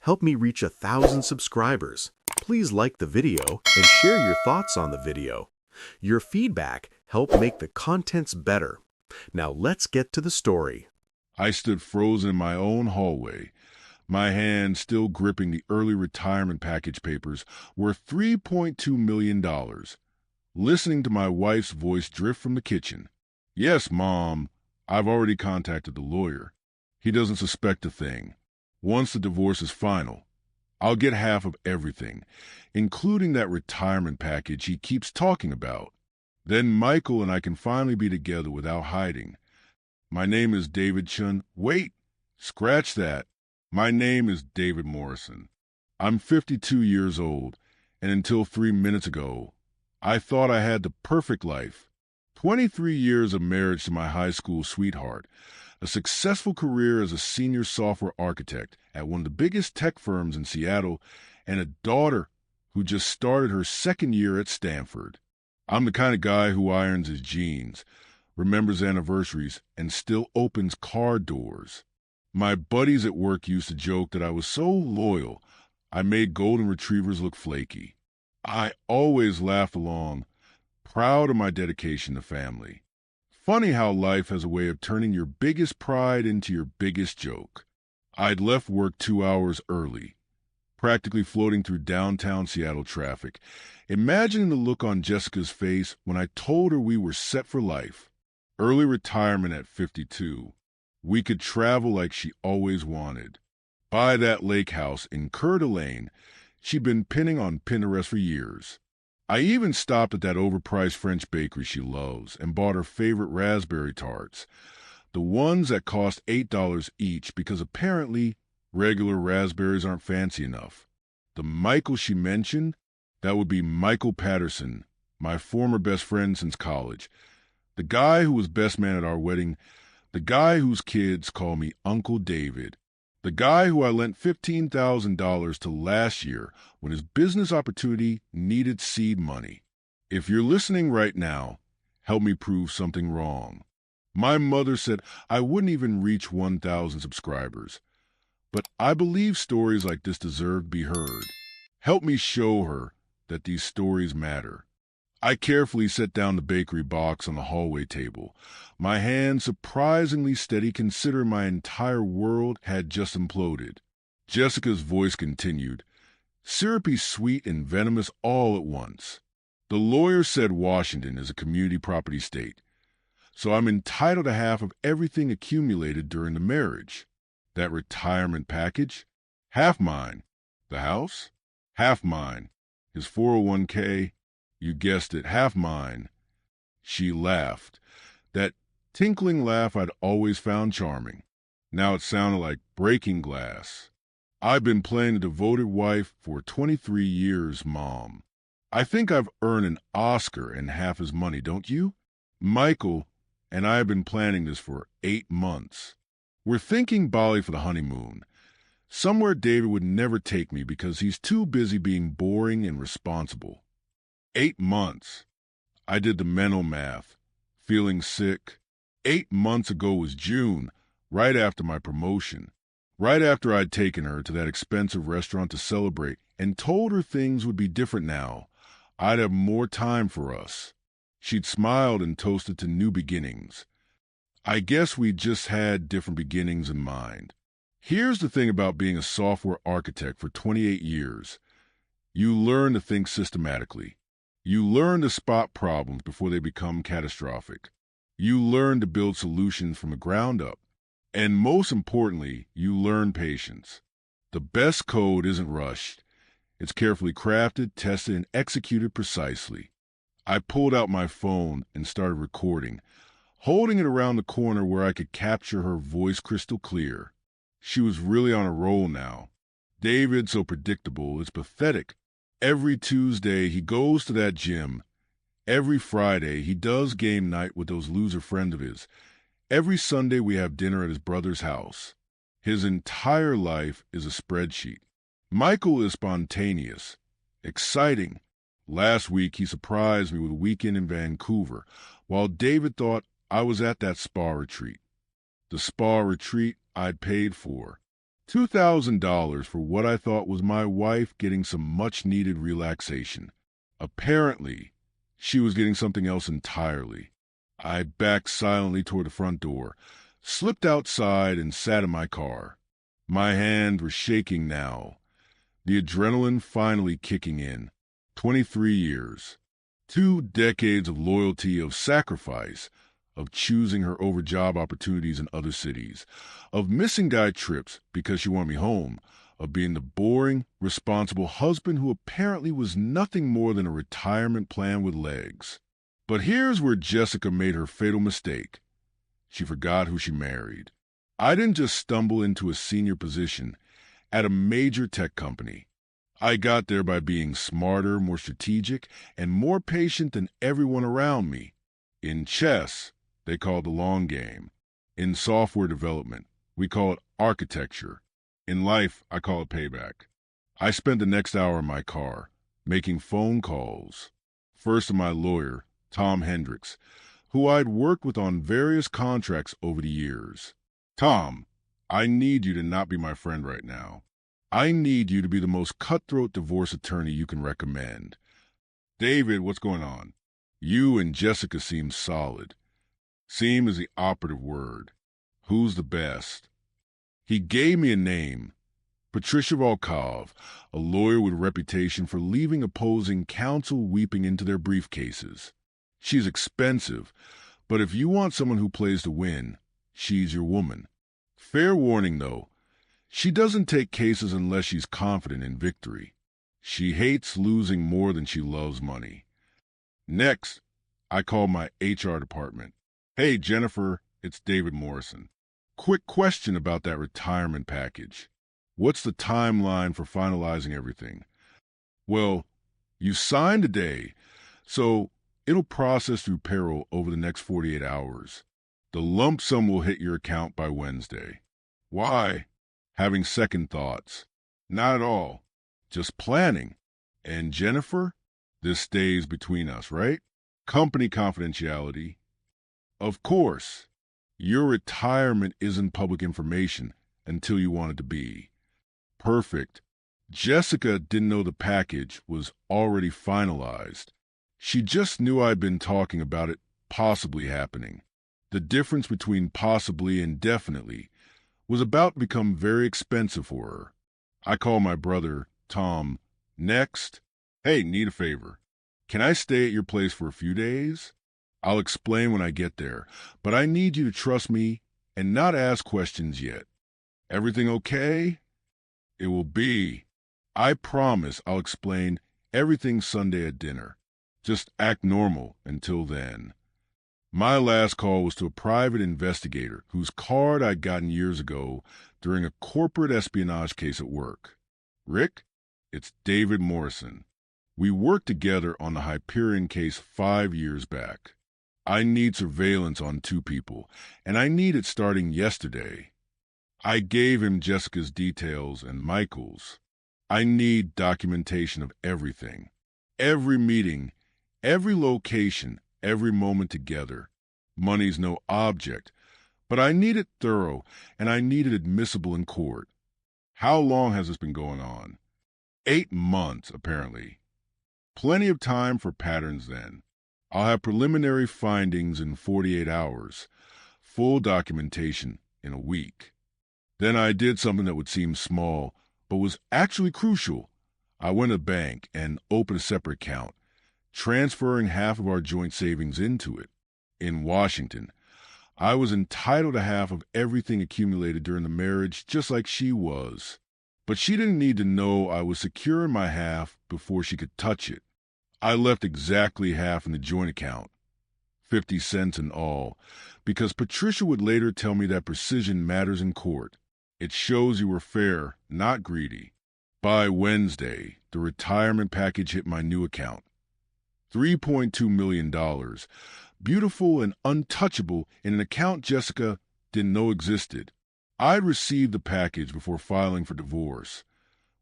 help me reach 1,000 subscribers. Please like the video and share your thoughts on the video. Your feedback helps make the contents better. Now let's get to the story. I stood frozen in my own hallway, my hand still gripping the early retirement package papers worth $3.2 million, listening to my wife's voice drift from the kitchen. "Yes, Mom, I've already contacted the lawyer. He doesn't suspect a thing. Once the divorce is final, I'll get half of everything, including that retirement package he keeps talking about. Then Michael and I can finally be together without hiding. My name is David Chun." Wait, scratch that. My name is David Morrison. I'm 52 years old, and until 3 minutes ago, I thought I had the perfect life. 23 years of marriage to my high school sweetheart, a successful career as a senior software architect at one of the biggest tech firms in Seattle, and a daughter who just started her second year at Stanford. I'm the kind of guy who irons his jeans, remembers anniversaries, and still opens car doors. My buddies at work used to joke that I was so loyal, I made golden retrievers look flaky. I always laughed along, proud of my dedication to family. Funny how life has a way of turning your biggest pride into your biggest joke. I'd left work 2 hours early, practically floating through downtown Seattle traffic, imagining the look on Jessica's face when I told her we were set for life. Early retirement at 52. We could travel like she always wanted. Buy that lake house in Coeur d'Alene she'd been pinning on Pinterest for years. I even stopped at that overpriced French bakery she loves and bought her favorite raspberry tarts, the ones that cost $8 each because apparently regular raspberries aren't fancy enough. The Michael she mentioned, that would be Michael Patterson, my former best friend since college, the guy who was best man at our wedding, the guy whose kids call me Uncle David, the guy who I lent $15,000 to last year when his business opportunity needed seed money. If you're listening right now, help me prove something wrong. My mother said I wouldn't even reach 1,000 subscribers, but I believe stories like this deserve to be heard. Help me show her that these stories matter. I carefully set down the bakery box on the hallway table, my hand surprisingly steady considering my entire world had just imploded. Jessica's voice continued, syrupy, sweet, and venomous all at once. "The lawyer said Washington is a community property state, so I'm entitled to half of everything accumulated during the marriage. That retirement package? Half mine. The house? Half mine. His 401k? You guessed it, half mine." She laughed, that tinkling laugh I'd always found charming. Now it sounded like breaking glass. "I've been playing the devoted wife for 23 years, Mom. I think I've earned an Oscar and half his money, don't you? Michael and I have been planning this for 8 months. We're thinking Bali for the honeymoon. Somewhere David would never take me because he's too busy being boring and responsible. 8 months. I did the mental math, feeling sick. 8 months ago was June, right after my promotion, right after I'd taken her to that expensive restaurant to celebrate and told her things would be different now. I'd have more time for us. She'd smiled and toasted to new beginnings. I guess we just had different beginnings in mind. Here's the thing about being a software architect for 28 years. You learn to think systematically. You learn to spot problems before they become catastrophic. You learn to build solutions from the ground up. And most importantly, you learn patience. The best code isn't rushed. It's carefully crafted, tested, and executed precisely. I pulled out my phone and started recording, holding it around the corner where I could capture her voice crystal clear. She was really on a roll now. David, so predictable, it's pathetic. Every Tuesday, he goes to that gym. Every Friday, he does game night with those loser friends of his. Every Sunday, we have dinner at his brother's house. His entire life is a spreadsheet. Michael is spontaneous, exciting. Last week, he surprised me with a weekend in Vancouver, while David thought I was at that spa retreat. The spa retreat I'd paid for. $2,000 for what I thought was my wife getting some much-needed relaxation. Apparently, she was getting something else entirely. I backed silently toward the front door, slipped outside, and sat in my car. My hands were shaking now, the adrenaline finally kicking in. 23 years. 2 decades of loyalty, of sacrifice, of choosing her over job opportunities in other cities, of missing guy trips because she wanted me home, of being the boring, responsible husband who apparently was nothing more than a retirement plan with legs. But here's where Jessica made her fatal mistake. She forgot who she married. I didn't just stumble into a senior position at a major tech company. I got there by being smarter, more strategic, and more patient than everyone around me. In chess, they call it the long game. In software development, we call it architecture. In life, I call it payback. I spent the next hour in my car, making phone calls. First to my lawyer, Tom Hendricks, who I'd worked with on various contracts over the years. Tom, I need you to not be my friend right now. I need you to be the most cutthroat divorce attorney you can recommend. David, what's going on? You and Jessica seem solid. Seem is the operative word. Who's the best? He gave me a name. Patricia Volkov, a lawyer with a reputation for leaving opposing counsel weeping into their briefcases. She's expensive, but if you want someone who plays to win, she's your woman. Fair warning, though. She doesn't take cases unless she's confident in victory. She hates losing more than she loves money. Next, I call my HR department. Hey, Jennifer, it's David Morrison. Quick question about that retirement package. What's the timeline for finalizing everything? Well, you signed today, so it'll process through payroll over the next 48 hours. The lump sum will hit your account by Wednesday. Why? Having second thoughts. Not at all. Just planning. And Jennifer, this stays between us, right? Company confidentiality. Of course. Your retirement isn't public information until you want it to be. Perfect. Jessica didn't know the package was already finalized. She just knew I'd been talking about it possibly happening. The difference between possibly and definitely was about to become very expensive for her. I call my brother, Tom. Next. Hey, need a favor. Can I stay at your place for a few days? I'll explain when I get there, but I need you to trust me and not ask questions yet. Everything okay? It will be. I promise I'll explain everything Sunday at dinner. Just act normal until then. My last call was to a private investigator whose card I'd gotten years ago during a corporate espionage case at work. Rick, it's David Morrison. We worked together on the Hyperion case 5 years back. I need surveillance on 2 people, and I need it starting yesterday. I gave him Jessica's details and Michael's. I need documentation of everything. Every meeting, every location, every moment together. Money's no object, but I need it thorough, and I need it admissible in court. How long has this been going on? 8 months, apparently. Plenty of time for patterns then. I'll have preliminary findings in 48 hours, full documentation in a week. Then I did something that would seem small, but was actually crucial. I went to the bank and opened a separate account, transferring half of our joint savings into it. In Washington, I was entitled to half of everything accumulated during the marriage, just like she was. But she didn't need to know I was secure in my half before she could touch it. I left exactly half in the joint account, 50 cents in all, because Patricia would later tell me that precision matters in court. It shows you were fair, not greedy. By Wednesday, the retirement package hit my new account. $3.2 million, beautiful and untouchable in an account Jessica didn't know existed. I'd received the package before filing for divorce,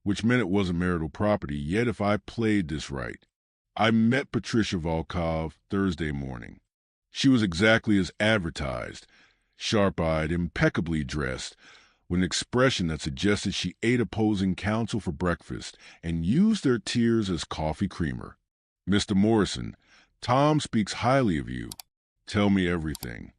which meant it wasn't marital property, yet if I played this right. I met Patricia Volkov Thursday morning. She was exactly as advertised, sharp-eyed, impeccably dressed, with an expression that suggested she ate opposing counsel for breakfast and used their tears as coffee creamer. "Mr. Morrison, Tom speaks highly of you. Tell me everything."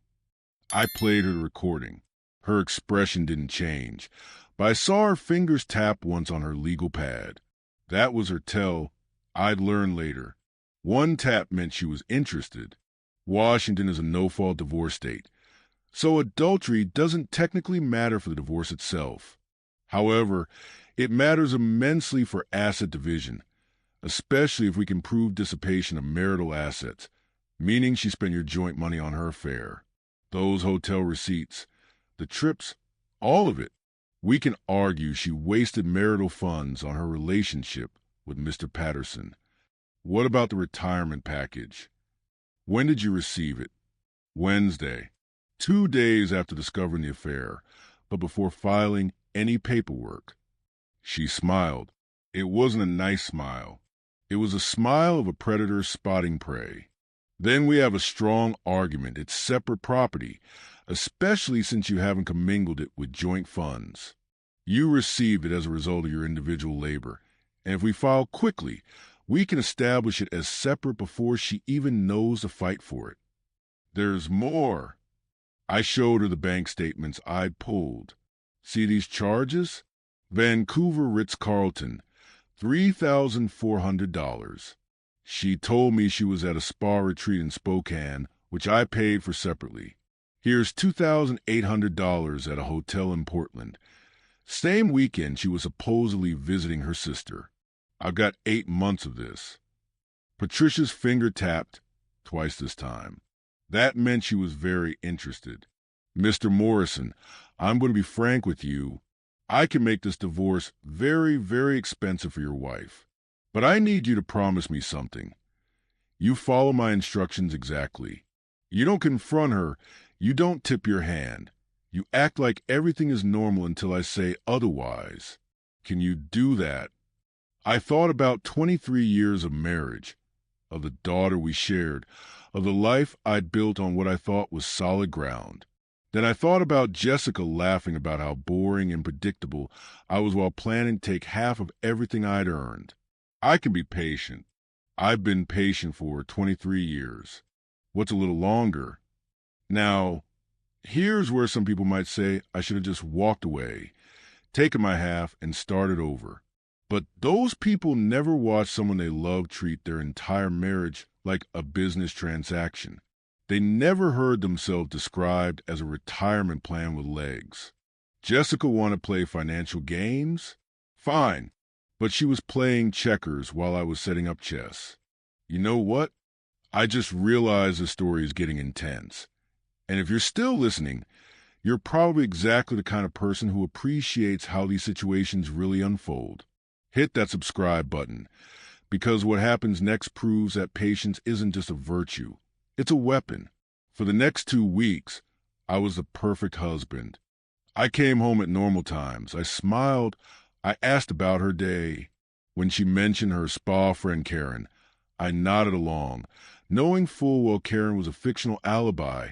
I played her the recording. Her expression didn't change, but I saw her fingers tap once on her legal pad. That was her tell. I'd learn later. One tap meant she was interested. Washington is a no-fault divorce state, so adultery doesn't technically matter for the divorce itself. However, it matters immensely for asset division, especially if we can prove dissipation of marital assets, meaning she spent your joint money on her affair. Those hotel receipts, the trips, all of it. We can argue she wasted marital funds on her relationship with Mr. Patterson. What about the retirement package? When did you receive it? Wednesday, 2 days after discovering the affair, but before filing any paperwork. She smiled. It wasn't a nice smile. It was a smile of a predator spotting prey. Then we have a strong argument. It's separate property, especially since you haven't commingled it with joint funds. You received it as a result of your individual labor, and if we file quickly, we can establish it as separate before she even knows to fight for it. There's more. I showed her the bank statements I'd pulled. See these charges? Vancouver Ritz-Carlton, $3,400. She told me she was at a spa retreat in Spokane, which I paid for separately. Here's $2,800 at a hotel in Portland. Same weekend she was supposedly visiting her sister. I've got 8 months of this. Patricia's finger tapped, twice this time. That meant she was very interested. "Mr. Morrison, I'm going to be frank with you. I can make this divorce very, very expensive for your wife. But I need you to promise me something. You follow my instructions exactly. You don't confront her. You don't tip your hand. You act like everything is normal until I say otherwise. Can you do that?" I thought about 23 years of marriage, of the daughter we shared, of the life I'd built on what I thought was solid ground. Then I thought about Jessica laughing about how boring and predictable I was while planning to take half of everything I'd earned. I can be patient. I've been patient for 23 years. What's a little longer? Now, here's where some people might say I should have just walked away, taken my half, and started over. But those people never watch someone they love treat their entire marriage like a business transaction. They never heard themselves described as a retirement plan with legs. Jessica wanted to play financial games? Fine, but she was playing checkers while I was setting up chess. You know what? I just realized the story is getting intense. And if you're still listening, you're probably exactly the kind of person who appreciates how these situations really unfold. Hit that subscribe button, because what happens next proves that patience isn't just a virtue. It's a weapon. For the next 2 weeks, I was the perfect husband. I came home at normal times. I smiled. I asked about her day. When she mentioned her spa friend Karen, I nodded along, knowing full well Karen was a fictional alibi,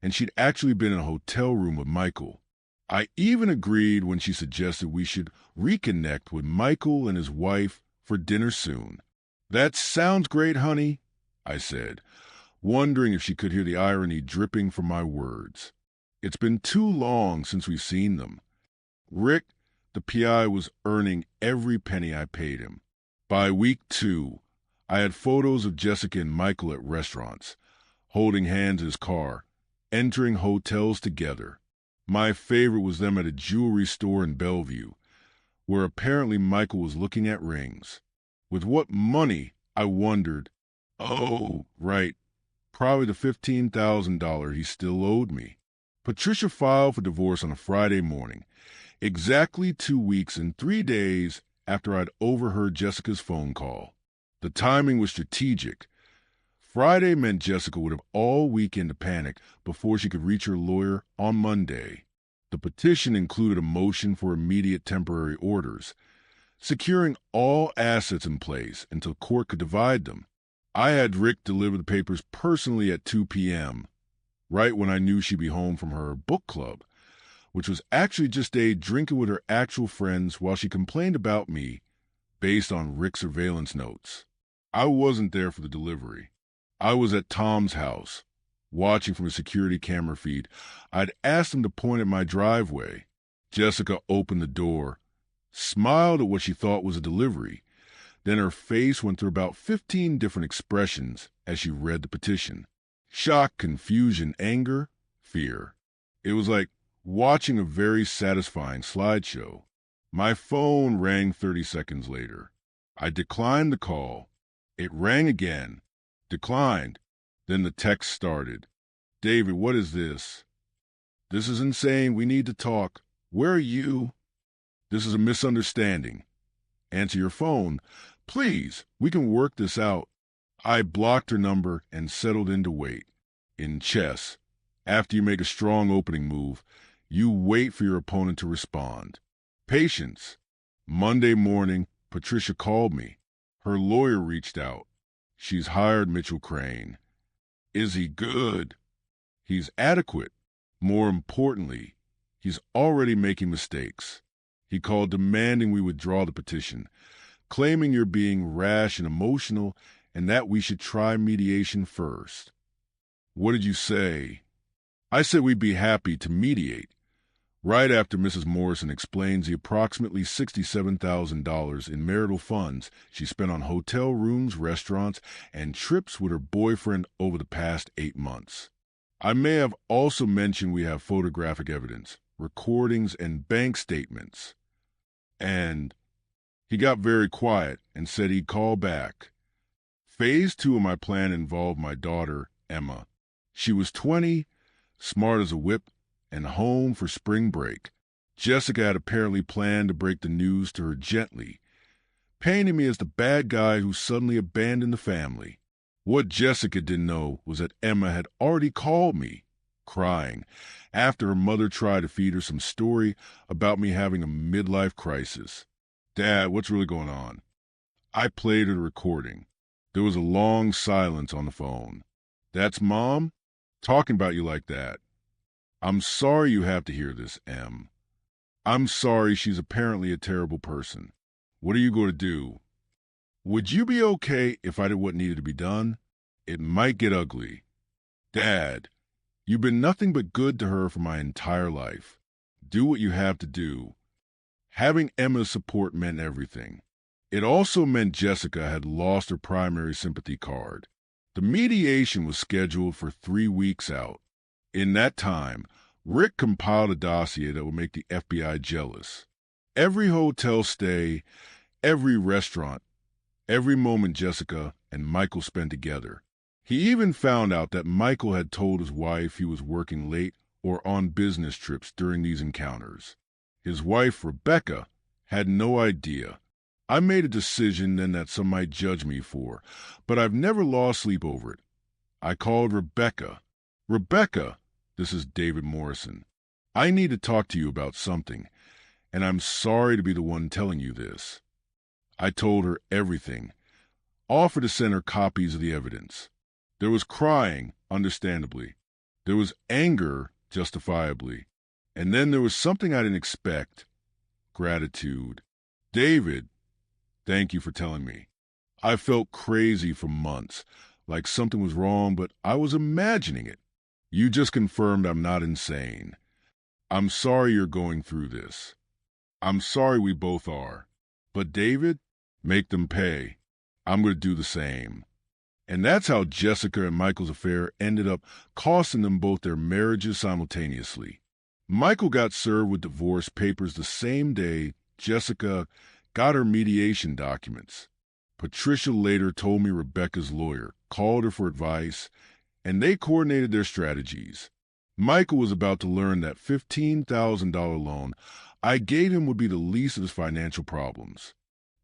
and she'd actually been in a hotel room with Michael. I even agreed when she suggested we should reconnect with Michael and his wife for dinner soon. "That sounds great, honey," I said, wondering if she could hear the irony dripping from my words. It's been too long since we've seen them. Rick, the PI, was earning every penny I paid him. By week 2, I had photos of Jessica and Michael at restaurants, holding hands in his car, entering hotels together. My favorite was them at a jewelry store in Bellevue, where apparently Michael was looking at rings. With what money, I wondered. Oh, right, probably the $15,000 he still owed me. Patricia filed for divorce on a Friday morning, exactly 2 weeks and 3 days after I'd overheard Jessica's phone call. The timing was strategic. Friday meant Jessica would have all weekend to panic before she could reach her lawyer on Monday. The petition included a motion for immediate temporary orders, securing all assets in place until court could divide them. I had Rick deliver the papers personally at 2 p.m., right when I knew she'd be home from her book club. which was actually just a drinking with her actual friends while she complained about me based on Rick's surveillance notes. I wasn't there for the delivery. I was at Tom's house, watching from a security camera feed. I'd asked him to point at my driveway. Jessica opened the door, smiled at what she thought was a delivery. Then her face went through about 15 different expressions as she read the petition. Shock, confusion, anger, fear. It was like watching a very satisfying slideshow. My phone rang 30 seconds later. I declined the call. It rang again. Declined. Then the text started. David, what is this? This is insane. We need to talk. Where are you? This is a misunderstanding. Answer your phone. Please, we can work this out. I blocked her number and settled in to wait. In chess, after you make a strong opening move, you wait for your opponent to respond. Patience. Monday morning, Patricia called me. Her lawyer reached out. She's hired Mitchell Crane. Is he good? He's adequate. More importantly, he's already making mistakes. He called demanding we withdraw the petition, claiming you're being rash and emotional and that we should try mediation first. What did you say? I said we'd be happy to mediate. Right after Mrs. Morrison explains the approximately $67,000 in marital funds she spent on hotel rooms, restaurants, and trips with her boyfriend over the past 8 months. I may have also mentioned we have photographic evidence, recordings, and bank statements. And he got very quiet and said he'd call back. Phase 2 of my plan involved my daughter, Emma. She was 20, smart as a whip, and home for spring break. Jessica had apparently planned to break the news to her gently, painting me as the bad guy who suddenly abandoned the family. What Jessica didn't know was that Emma had already called me, crying, after her mother tried to feed her some story about me having a midlife crisis. Dad, what's really going on? I played her the recording. There was a long silence on the phone. That's Mom? Talking about you like that. I'm sorry you have to hear this, Em. I'm sorry she's apparently a terrible person. What are you going to do? Would you be okay if I did what needed to be done? It might get ugly. Dad, you've been nothing but good to her for my entire life. Do what you have to do. Having Emma's support meant everything. It also meant Jessica had lost her primary sympathy card. The mediation was scheduled for 3 weeks out. In that time, Rick compiled a dossier that would make the FBI jealous. Every hotel stay, every restaurant, every moment Jessica and Michael spent together. He even found out that Michael had told his wife he was working late or on business trips during these encounters. His wife, Rebecca, had no idea. I made a decision then that some might judge me for, but I've never lost sleep over it. I called Rebecca. Rebecca, this is David Morrison. I need to talk to you about something, and I'm sorry to be the one telling you this. I told her everything, offered to send her copies of the evidence. There was crying, understandably. There was anger, justifiably. And then there was something I didn't expect. Gratitude. David, thank you for telling me. I felt crazy for months, like something was wrong, but I was imagining it. You just confirmed I'm not insane. I'm sorry you're going through this. I'm sorry we both are. But David, make them pay. I'm going to do the same. And that's how Jessica and Michael's affair ended up costing them both their marriages simultaneously. Michael got served with divorce papers the same day Jessica got her mediation documents. Patricia later told me Rebecca's lawyer called her for advice, and they coordinated their strategies. Michael was about to learn that $15,000 loan I gave him would be the least of his financial problems.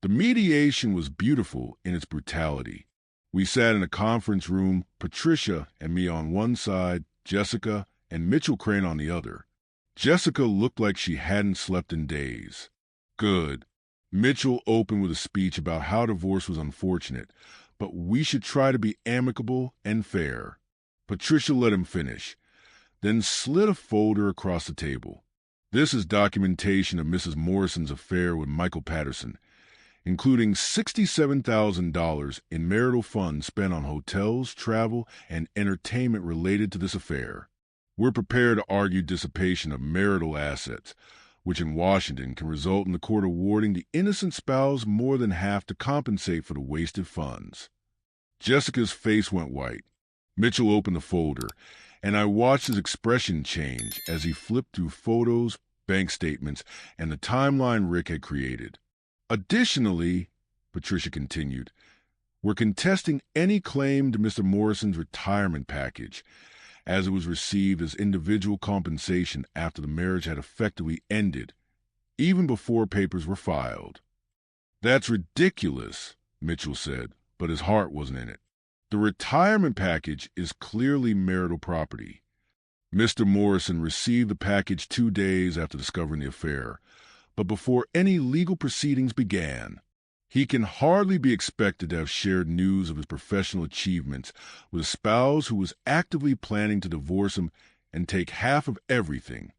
The mediation was beautiful in its brutality. We sat in a conference room, Patricia and me on one side, Jessica and Mitchell Crane on the other. Jessica looked like she hadn't slept in days. Good. Mitchell opened with a speech about how divorce was unfortunate, but we should try to be amicable and fair. Patricia let him finish, then slid a folder across the table. This is documentation of Mrs. Morrison's affair with Michael Patterson, including $67,000 in marital funds spent on hotels, travel, and entertainment related to this affair. We're prepared to argue dissipation of marital assets, which in Washington can result in the court awarding the innocent spouse more than half to compensate for the wasted funds. Jessica's face went white. Mitchell opened the folder, and I watched his expression change as he flipped through photos, bank statements, and the timeline Rick had created. Additionally, Patricia continued, we're contesting any claim to Mr. Morrison's retirement package, as it was received as individual compensation after the marriage had effectively ended, even before papers were filed. That's ridiculous, Mitchell said, but his heart wasn't in it. The retirement package is clearly marital property. Mr. Morrison received the package 2 days after discovering the affair, but before any legal proceedings began. He can hardly be expected to have shared news of his professional achievements with a spouse who was actively planning to divorce him and take half of everything.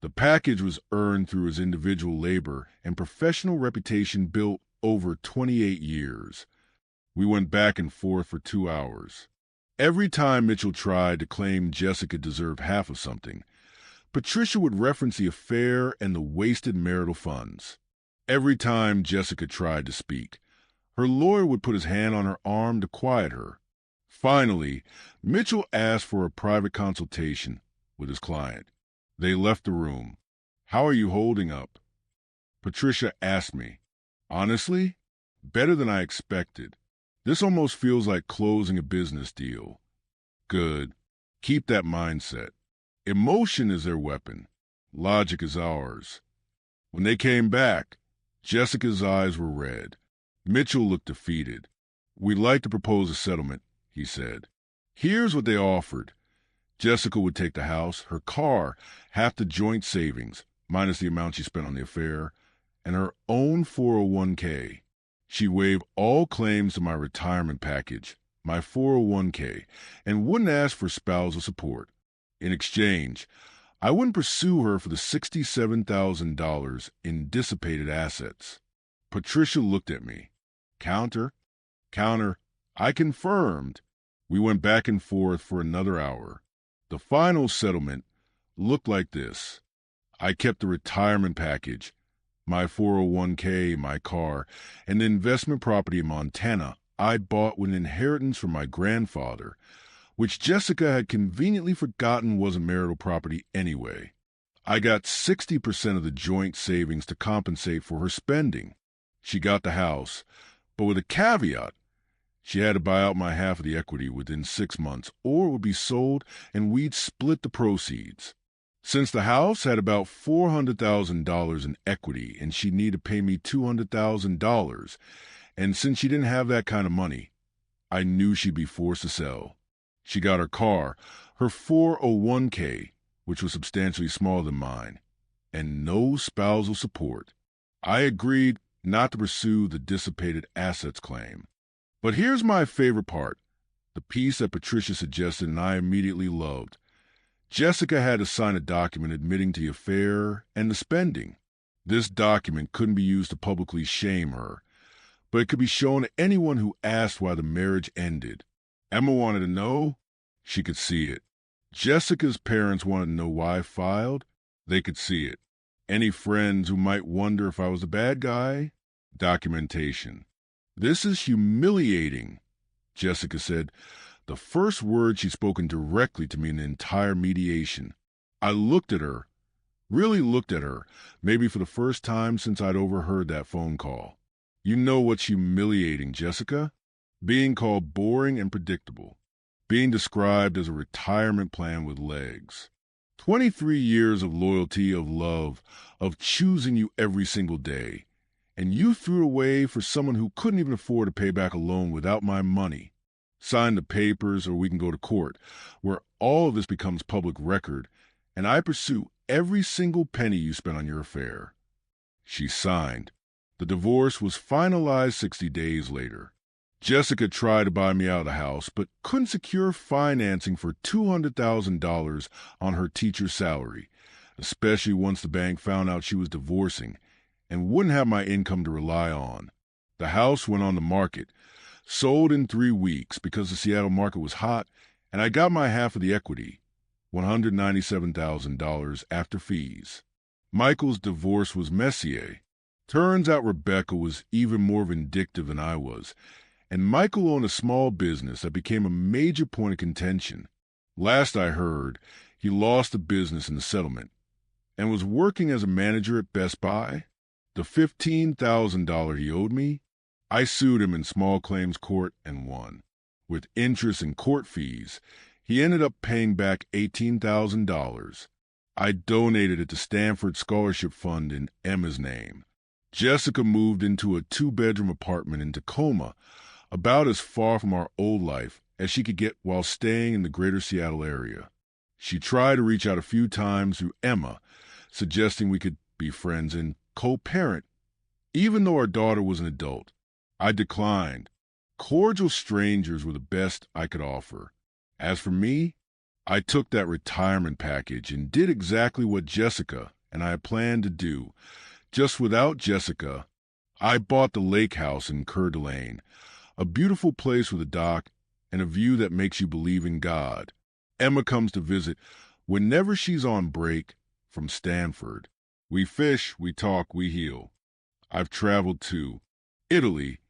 The package was earned through his individual labor and professional reputation built over 28 years. We went back and forth for 2 hours. Every time Mitchell tried to claim Jessica deserved half of something, Patricia would reference the affair and the wasted marital funds. Every time Jessica tried to speak, her lawyer would put his hand on her arm to quiet her. Finally, Mitchell asked for a private consultation with his client. They left the room. "How are you holding up?" Patricia asked me. "Honestly, better than I expected. This almost feels like closing a business deal." "Good. Keep that mindset. Emotion is their weapon. Logic is ours." When they came back, Jessica's eyes were red. Mitchell looked defeated. "We'd like to propose a settlement," he said. "Here's what they offered. Jessica would take the house, her car, half the joint savings, minus the amount she spent on the affair, and her own 401k. She'd waive all claims to my retirement package, my 401k, and wouldn't ask for spousal support. In exchange, I wouldn't pursue her for the $67,000 in dissipated assets." Patricia looked at me. Counter. I confirmed. We went back and forth for another hour. The final settlement looked like this. I kept the retirement package, my 401k, my car, and the investment property in Montana I'd bought with an inheritance from my grandfather, which Jessica had conveniently forgotten wasn't marital property anyway. I got 60% of the joint savings to compensate for her spending. She got the house, but with a caveat. She had to buy out my half of the equity within 6 months, or it would be sold and we'd split the proceeds. Since the house had about $400,000 in equity and she'd need to pay me $200,000, and since she didn't have that kind of money, I knew she'd be forced to sell. She got her car, her 401k, which was substantially smaller than mine, and no spousal support. I agreed not to pursue the dissipated assets claim. But here's my favorite part, the piece that Patricia suggested and I immediately loved. Jessica had to sign a document admitting to the affair and the spending. This document couldn't be used to publicly shame her, but it could be shown to anyone who asked why the marriage ended. Emma wanted to know. She could see it. Jessica's parents wanted to know why I filed. They could see it. Any friends who might wonder if I was the bad guy? Documentation. "This is humiliating," Jessica said, the first word she'd spoken directly to me in the entire mediation. I looked at her, really looked at her, maybe for the first time since I'd overheard that phone call. "You know what's humiliating, Jessica? Being called boring and predictable. Being described as a retirement plan with legs. 23 years of loyalty, of love, of choosing you every single day. And you threw it away for someone who couldn't even afford to pay back a loan without my money. Sign the papers or we can go to court, where all of this becomes public record, and I pursue every single penny you spent on your affair." She signed. The divorce was finalized 60 days later. Jessica tried to buy me out of the house, but couldn't secure financing for $200,000 on her teacher's salary, especially once the bank found out she was divorcing and wouldn't have my income to rely on. The house went on the market, sold in 3 weeks because the Seattle market was hot, and I got my half of the equity, $197,000 after fees. Michael's divorce was messier. Turns out Rebecca was even more vindictive than I was, and Michael owned a small business that became a major point of contention. Last I heard, he lost the business in the settlement and was working as a manager at Best Buy. The $15,000 he owed me, I sued him in small claims court and won. With interest and court fees, he ended up paying back $18,000. I donated it to Stanford Scholarship Fund in Emma's name. Jessica moved into a 2-bedroom apartment in Tacoma, about as far from our old life as she could get while staying in the greater Seattle area. She tried to reach out a few times through Emma, suggesting we could be friends and co-parent, even though our daughter was an adult. I declined. Cordial strangers were the best I could offer. As for me, I took that retirement package and did exactly what Jessica and I had planned to do. Just without Jessica, I bought the lake house in Coeur d'Alene, a beautiful place with a dock and a view that makes you believe in God. Emma comes to visit whenever she's on break from Stanford. We fish, we talk, we heal. I've traveled to Italy,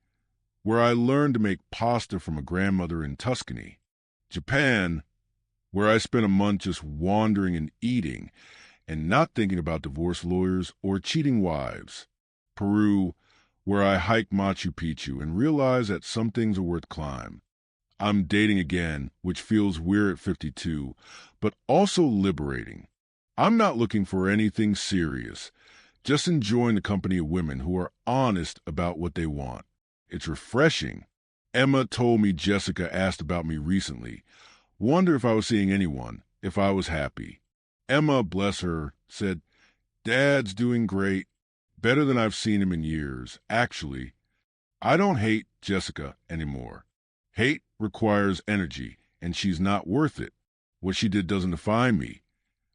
where I learned to make pasta from a grandmother in Tuscany. Japan, where I spent a month just wandering and eating and not thinking about divorce lawyers or cheating wives. Peru, where I hiked Machu Picchu and realized that some things are worth climb. I'm dating again, which feels weird at 52, but also liberating. I'm not looking for anything serious, just enjoying the company of women who are honest about what they want. It's refreshing. Emma told me Jessica asked about me recently. Wonder if I was seeing anyone, if I was happy. Emma, bless her, said, "Dad's doing great, better than I've seen him in years. Actually, I don't hate Jessica anymore. Hate requires energy, and she's not worth it. What she did doesn't define me.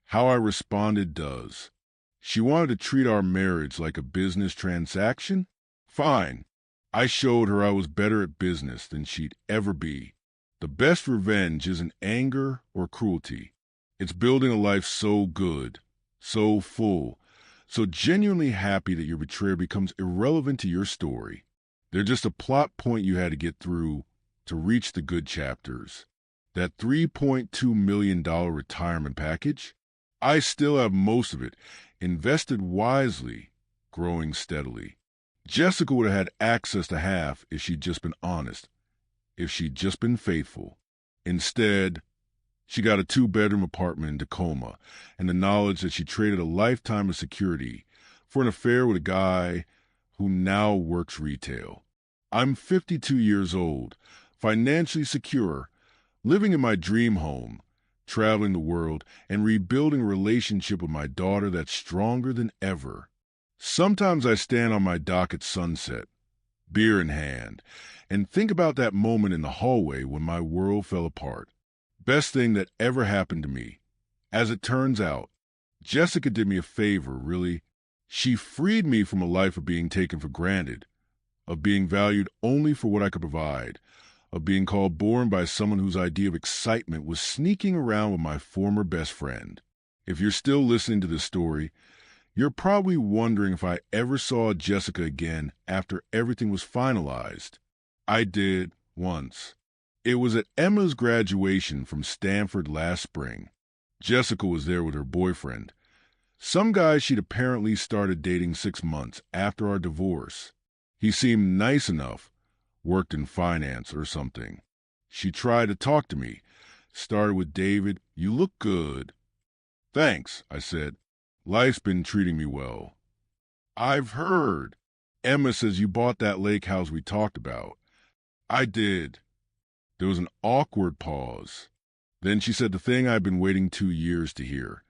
How I responded does. She wanted to treat our marriage like a business transaction? Fine. I showed her I was better at business than she'd ever be. The best revenge isn't anger or cruelty. It's building a life so good, so full, so genuinely happy that your betrayer becomes irrelevant to your story. They're just a plot point you had to get through to reach the good chapters. That $3.2 million retirement package? I still have most of it, invested wisely, growing steadily. Jessica would have had access to half if she'd just been honest, if she'd just been faithful. Instead, she got a 2-bedroom apartment in Tacoma and the knowledge that she traded a lifetime of security for an affair with a guy who now works retail. I'm 52 years old, financially secure, living in my dream home, traveling the world, and rebuilding a relationship with my daughter that's stronger than ever. Sometimes I stand on my dock at sunset, beer in hand, and think about that moment in the hallway when my world fell apart. Best thing that ever happened to me. As it turns out, Jessica did me a favor, really. She freed me from a life of being taken for granted, of being valued only for what I could provide, of being called born by someone whose idea of excitement was sneaking around with my former best friend. If you're still listening to this story, you're probably wondering if I ever saw Jessica again after everything was finalized. I did, once. It was at Emma's graduation from Stanford last spring. Jessica was there with her boyfriend, some guy she'd apparently started dating 6 months after our divorce. He seemed nice enough, worked in finance or something. She tried to talk to me, started with, "David, you look good." "Thanks," I said. "Life's been treating me well." "I've heard. Emma says you bought that lake house we talked about." "I did." There was an awkward pause. Then she said the thing I'd been waiting 2 years to hear.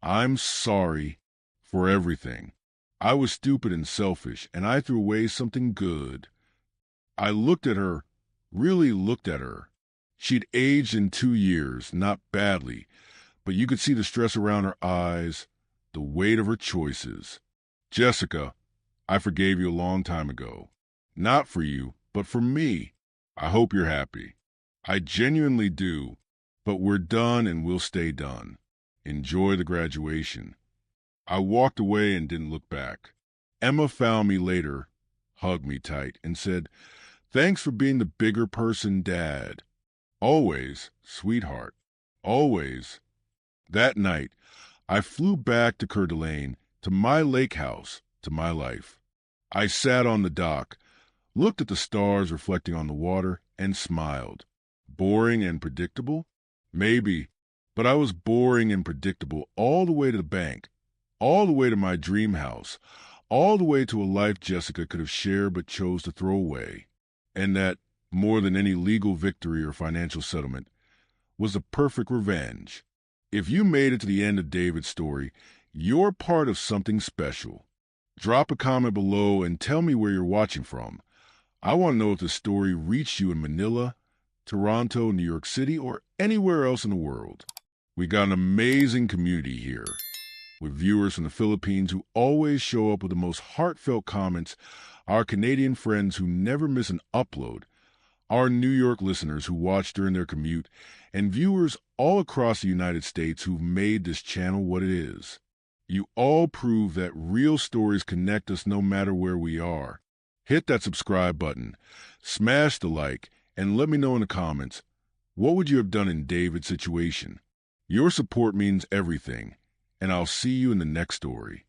"I'm sorry for everything. I was stupid and selfish, and I threw away something good." I looked at her, really looked at her. She'd aged in 2 years, not badly, but you could see the stress around her eyes, the weight of her choices. Jessica, I forgave you a long time ago. Not for you, but for me. I hope you're happy. I genuinely do, but we're done and we'll stay done. Enjoy the graduation. I walked away and didn't look back. Emma found me later, hugged me tight, and said, "Thanks for being the bigger person, Dad. Always, sweetheart. Always." That night, I flew back to Coeur d'Alene, to my lake house, to my life. I sat on the dock, looked at the stars reflecting on the water, and smiled. Boring and predictable? Maybe, but I was boring and predictable all the way to the bank, all the way to my dream house, all the way to a life Jessica could have shared but chose to throw away. And that, more than any legal victory or financial settlement, was the perfect revenge. If you made it to the end of David's story, you're part of something special. Drop a comment below and tell me where you're watching from. I want to know if the story reached you in Manila, Toronto, New York City, or anywhere else in the world. We got an amazing community here, with viewers from the Philippines who always show up with the most heartfelt comments, our Canadian friends who never miss an upload, our New York listeners who watch during their commute, and viewers all across the United States who've made this channel what it is. You all prove that real stories connect us no matter where we are. Hit that subscribe button, smash the like, and let me know in the comments, what would you have done in David's situation? Your support means everything, and I'll see you in the next story.